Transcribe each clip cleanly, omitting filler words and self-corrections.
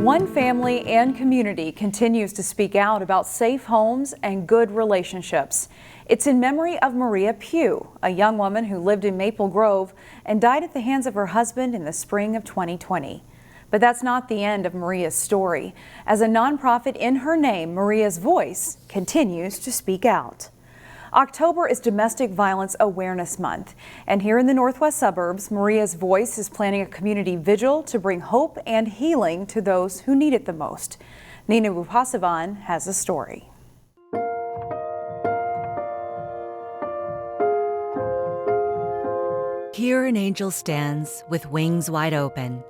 One family and community continues to speak out about safe homes and good relationships. It's in memory of Maria Pugh, a young woman who lived in Maple Grove and died at the hands of her husband in the spring of 2020. But that's not the end of Maria's story. As a nonprofit in her name, Maria's Voice continues to speak out. October is Domestic Violence Awareness Month, and here in the Northwest Suburbs, Maria's Voice is planning a community vigil to bring hope and healing to those who need it the most. Nina Bupasavan has a story. Here an angel stands with wings wide open,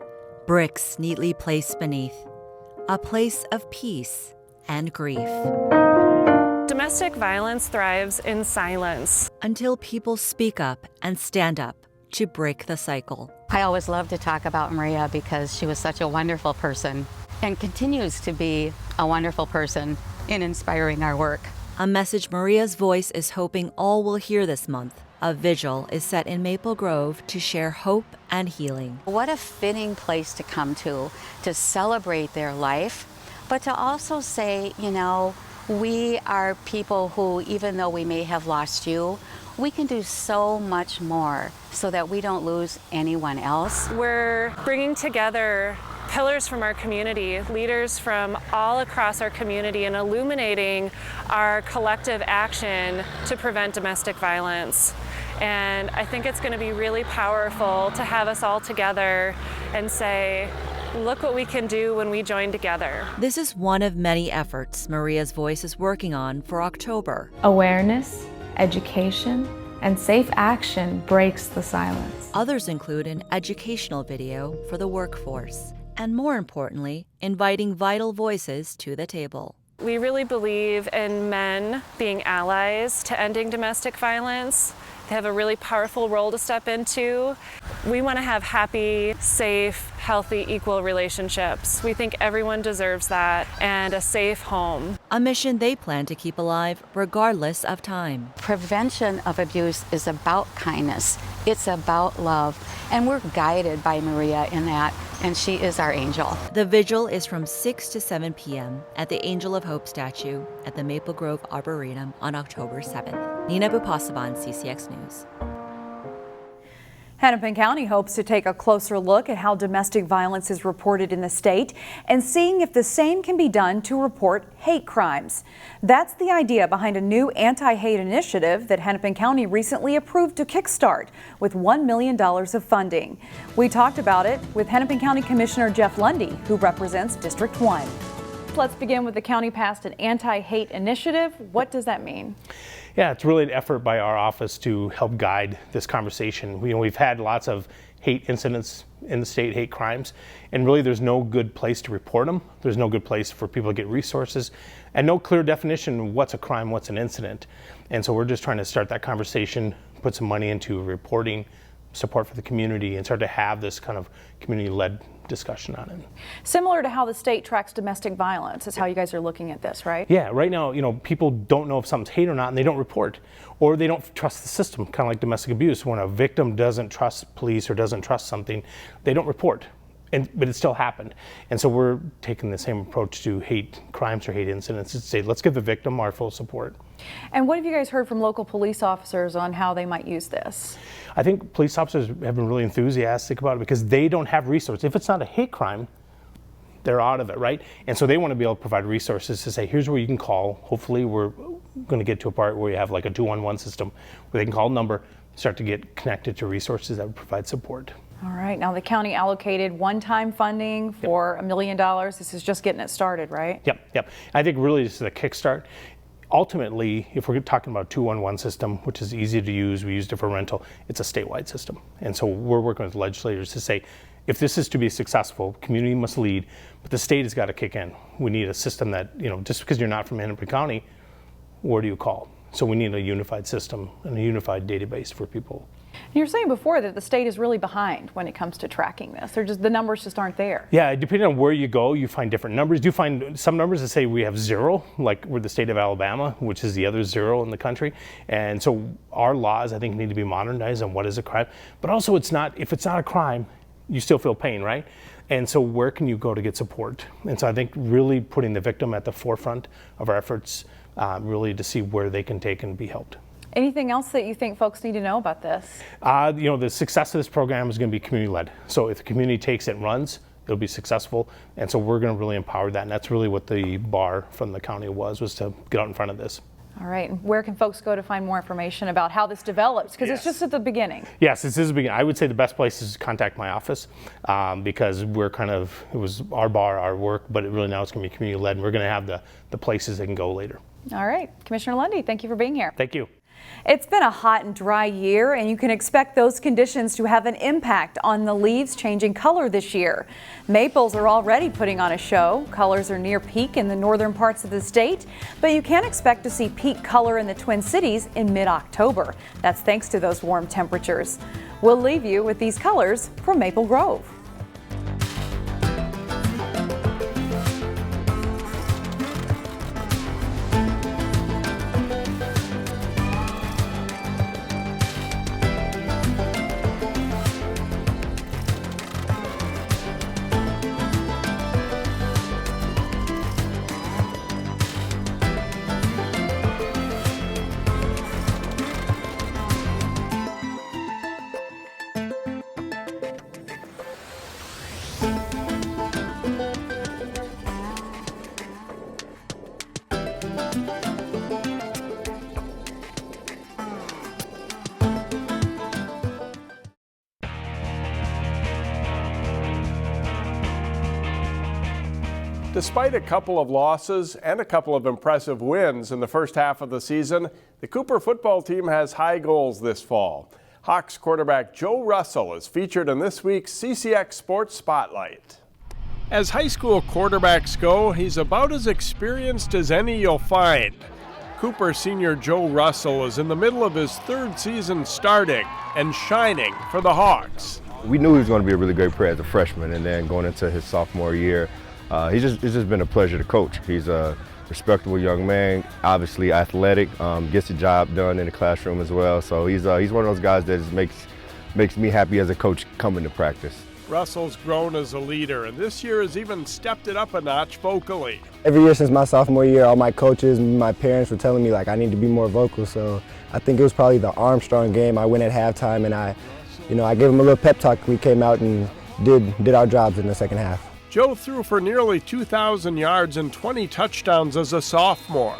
bricks neatly placed beneath, a place of peace and grief. Domestic violence thrives in silence. Until people speak up and stand up to break the cycle. I always love to talk about Maria because she was such a wonderful person and continues to be a wonderful person in inspiring our work. A message Maria's Voice is hoping all will hear this month. A vigil is set in Maple Grove to share hope and healing. What a fitting place to come to celebrate their life, but to also say, you know, we are people who, even though we may have lost you, we can do so much more so that we don't lose anyone else. We're bringing together pillars from our community, leaders from all across our community, and illuminating our collective action to prevent domestic violence. And I think it's going to be really powerful to have us all together and say, look what we can do when we join together. This is one of many efforts Maria's Voice is working on for October. Awareness, education, and safe action breaks the silence. Others include an educational video for the workforce, and more importantly, inviting vital voices to the table. We really believe in men being allies to ending domestic violence. They have a really powerful role to step into. We want to have happy, safe, healthy, equal relationships. We think everyone deserves that, and a safe home. A mission they plan to keep alive regardless of time. Prevention of abuse is about kindness. It's about love. And we're guided by Maria in that, and she is our angel. The vigil is from 6 to 7 p.m. at the Angel of Hope statue at the Maple Grove Arboretum on October 7th. Nina Bupasavan, CCX News. Hennepin County hopes to take a closer look at how domestic violence is reported in the state and seeing if the same can be done to report hate crimes. That's the idea behind a new anti-hate initiative that Hennepin County recently approved to kickstart with $1 million of funding. We talked about it with Hennepin County Commissioner Jeff Lunde, who represents District 1. Let's begin with the county passed an anti-hate initiative. What does that mean? Yeah, it's really an effort by our office to help guide this conversation. We've had lots of hate incidents in the state, hate crimes, and really there's no good place to report them. There's no good place for people to get resources, and no clear definition of what's a crime, what's an incident. And so we're just trying to start that conversation, put some money into reporting, support for the community, and start to have this kind of community-led discussion on it. Similar to how the state tracks domestic violence is how you guys are looking at this, right? Yeah, right now, people don't know if something's hate or not, and they don't report, or they don't trust the system, kind of like domestic abuse. When a victim doesn't trust police or doesn't trust something, they don't report. But it still happened. And so we're taking the same approach to hate crimes or hate incidents to say, let's give the victim our full support. And what have you guys heard from local police officers on how they might use this? I think police officers have been really enthusiastic about it because they don't have resources. If it's not a hate crime, they're out of it, right? And so they want to be able to provide resources to say, here's where you can call. Hopefully we're going to get to a part where you have like a 211 system where they can call a number, start to get connected to resources that would provide support. All right, now the county allocated one-time funding for $1 million. This is just getting it started, right? Yep. I think really this is a kickstart. Ultimately, if we're talking about a 211 system, which is easy to use, we used it for rental, it's a statewide system. And so we're working with legislators to say, if this is to be successful, community must lead, but the state has got to kick in. We need a system that, just because you're not from Hennepin County, where do you call? So we need a unified system and a unified database for people. You were saying before that the state is really behind when it comes to tracking this. The numbers just aren't there. Yeah, depending on where you go, you find different numbers. You find some numbers that say we have 0, like we're the state of Alabama, which is the other 0 in the country. And so our laws, I think, need to be modernized on what is a crime. But also, if it's not a crime, you still feel pain, right? And so where can you go to get support? And so I think really putting the victim at the forefront of our efforts, really to see where they can take and be helped. Anything else that you think folks need to know about this? The success of this program is going to be community-led. So if the community takes it and runs, it'll be successful. And so we're going to really empower that. And that's really what the bar from the county was to get out in front of this. All right. And where can folks go to find more information about how this develops? Because it's just at the beginning. Yes, this is the beginning. I would say the best place is to contact my office because it was our bar, our work, but really now it's going to be community-led. And we're going to have the places they can go later. All right. Commissioner Lunde, thank you for being here. Thank you. It's been a hot and dry year, and you can expect those conditions to have an impact on the leaves changing color this year. Maples are already putting on a show. Colors are near peak in the northern parts of the state, but you can expect to see peak color in the Twin Cities in mid-October. That's thanks to those warm temperatures. We'll leave you with these colors from Maple Grove. Despite a couple of losses and a couple of impressive wins in the first half of the season, the Cooper football team has high goals this fall. Hawks quarterback Joe Russell is featured in this week's CCX Sports Spotlight. As high school quarterbacks go, he's about as experienced as any you'll find. Cooper senior Joe Russell is in the middle of his third season starting and shining for the Hawks. We knew he was going to be a really great player as a freshman, and then going into his sophomore year, it's just been a pleasure to coach. He's a respectable young man, obviously athletic, gets the job done in the classroom as well. So he's one of those guys that makes me happy as a coach coming to practice. Russell's grown as a leader, and this year has even stepped it up a notch vocally. Every year since my sophomore year, all my coaches and my parents were telling me I need to be more vocal. So I think it was probably the Armstrong game. I went at halftime and I gave him a little pep talk. We came out and did our jobs in the second half. Joe threw for nearly 2,000 yards and 20 touchdowns as a sophomore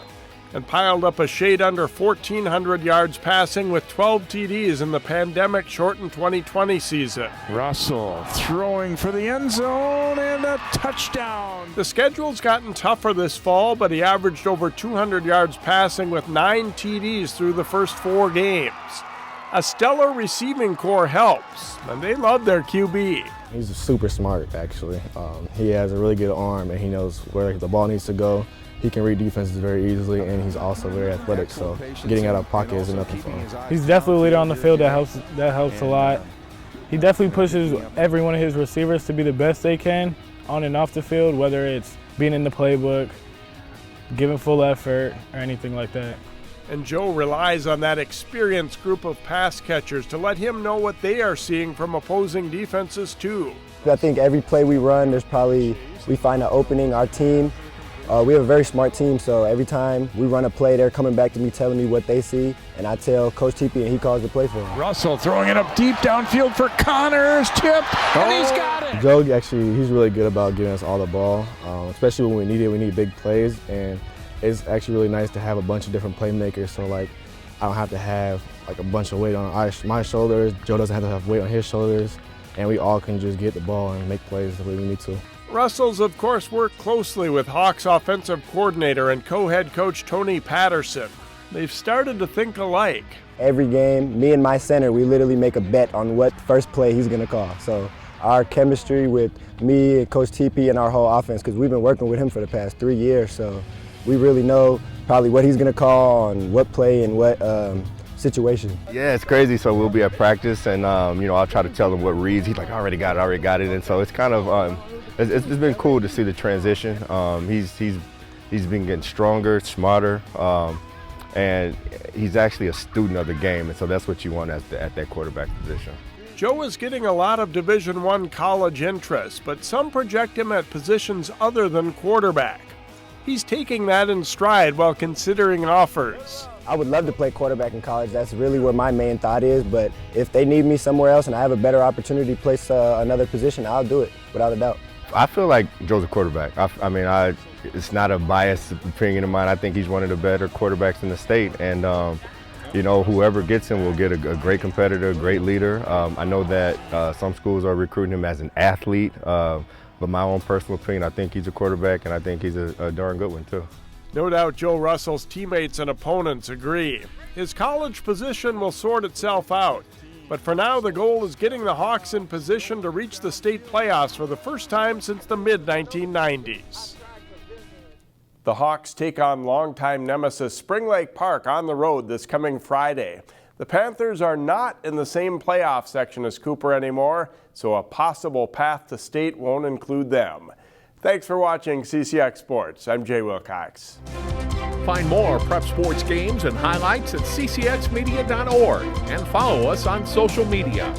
and piled up a shade under 1,400 yards passing with 12 TDs in the pandemic-shortened 2020 season. Russell throwing for the end zone and a touchdown. The schedule's gotten tougher this fall, but he averaged over 200 yards passing with 9 TDs through the first 4 games. A stellar receiving core helps, and they love their QB. He's super smart, actually. He has a really good arm, and he knows where the ball needs to go. He can read defenses very easily, and he's also very athletic, so getting out of pocket is nothing for him. He's definitely a leader on the field. That helps a lot. He definitely pushes every one of his receivers to be the best they can on and off the field, whether it's being in the playbook, giving full effort, or anything like that. And Joe relies on that experienced group of pass catchers to let him know what they are seeing from opposing defenses too. I think every play we run, we find an opening. Our team, we have a very smart team, so every time we run a play, they're coming back to me telling me what they see, and I tell Coach Teepee, and he calls the play for them. Russell throwing it up deep downfield for Connors, tipped, and he's got it. Joe, actually, he's really good about giving us all the ball, especially when we need it. We need big plays, and it's actually really nice to have a bunch of different playmakers, so I don't have to have a bunch of weight on my shoulders. Joe doesn't have to have weight on his shoulders, and we all can just get the ball and make plays the way we need to. Russell's, of course, worked closely with Hawks offensive coordinator and co-head coach Tony Patterson. They've started to think alike. Every game, me and my center, we literally make a bet on what first play he's going to call. So our chemistry with me and Coach Teepee and our whole offense, because we've been working with him for the past 3 years, so we really know probably what he's going to call on what play and what situation. Yeah, it's crazy. So we'll be at practice, and I'll try to tell him what reads. He's like, I already got it, and so it's kind of it's been cool to see the transition. He's been getting stronger, smarter, and he's actually a student of the game, and so that's what you want at that quarterback position. Joe is getting a lot of Division I college interest, but some project him at positions other than quarterback. He's taking that in stride while considering offers. I would love to play quarterback in college. That's really where my main thought is, but if they need me somewhere else and I have a better opportunity to place another position, I'll do it, without a doubt. I feel like Joe's a quarterback. It's not a biased opinion of mine. I think he's one of the better quarterbacks in the state, and whoever gets him will get a great competitor, a great leader. I know that some schools are recruiting him as an athlete, but my own personal opinion, I think he's a quarterback, and I think he's a darn good one too. No doubt Joe Russell's teammates and opponents agree. His college position will sort itself out. But for now, the goal is getting the Hawks in position to reach the state playoffs for the first time since the mid-1990s. The Hawks take on longtime nemesis Spring Lake Park on the road this coming Friday. The Panthers are not in the same playoff section as Cooper anymore, so a possible path to state won't include them. Thanks for watching CCX Sports. I'm Jay Wilcox. Find more prep sports games and highlights at ccxmedia.org and follow us on social media.